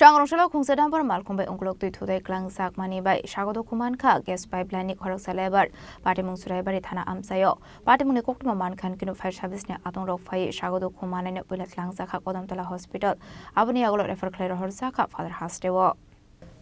Sangrongsalo Khungsa dampar Malkhung bai Ukloktwi Thuthawi Kwlangjakmani bai Sago Dukho Mankha gas pipeline ni Khoroksa Lebour Patimung Churaibari Thana Amchaio Patimung ni Koktwma Mankha kinu fire service ni Adongrok Phaiwi Sago Dukho Manaino Puila Twlangjakha Kadamtala hospital Aboni refer Khoroksa father hastewo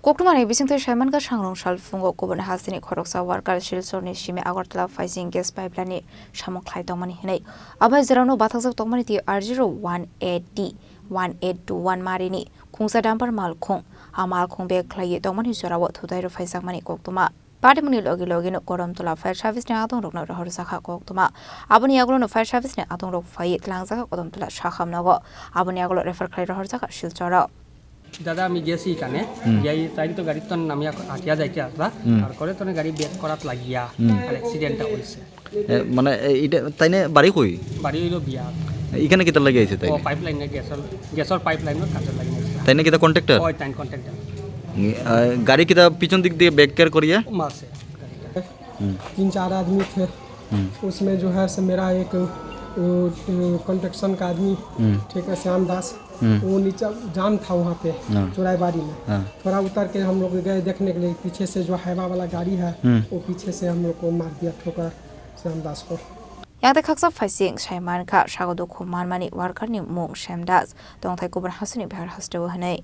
Koktwma ni bisingthai Saimanka Sangrongsalo fungo kubon hasini Khoroksa worker shilsorni shime Agortala fighting gas pipeline ni Samung Khlainani hinai abai zerano bathakjak tongmani ti R018D 1821 marini Khungsa dampar Malkhung Malkhung bai Khlai tongmani jorawo Thuthawi Phaijakmani Koktwma Patimung ni logi no Kadamtala fire service ni Adongrok no Khoroksa Koktwma Aboni no fire service ni Adongrok Phaiwi Twlangjakha Kadamtala shakhamnago Aboni refer Khoroksa shilchora দাদা আমি গেছি এখানে যাই তাই তো গাড়ি তো নামিয়া আটিয়া যাইতে আসলা আর করে তো গাড়ি ব্রেক করাত লাগিয়া আর অ্যাক্সিডেন্টটা হইছে মানে এটা তাইনে বাড়ি কই বাড়ি হইলো বিয়া এখানে কিটা লাগি আইছে তাই ও পাইপলাইনে গ্যাসের পাইপলাইনের কাজে লাগি আইছে তাইনে কিটা কন্ট্রাক্টর ওই টাইম কন্ট্রাক্টর গাড়ি কিটা পিছন दिख दिए बैक कर करिया मारसे 3-4 आदमी थे उसमें जो है से मेरा एक कंस्ट्रक्शन का आदमी ठीक है श्याम दास वो नीचे जाम था वहाँ पे चुराईबारी में थोड़ा उतर के हम लोग गए देखने के लिए पीछे से जो हाईवा वाला गाड़ी है वो पीछे से हम लोग को मार दिया ठोकर श्याम दास को Yang khaksa fighting Saimanka Sago Dukho Manmani worker ni Mung Shamdas Dongthai Kuban Hasani Bhar Hastewo Hanai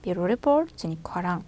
Bureau Report Chini Khorang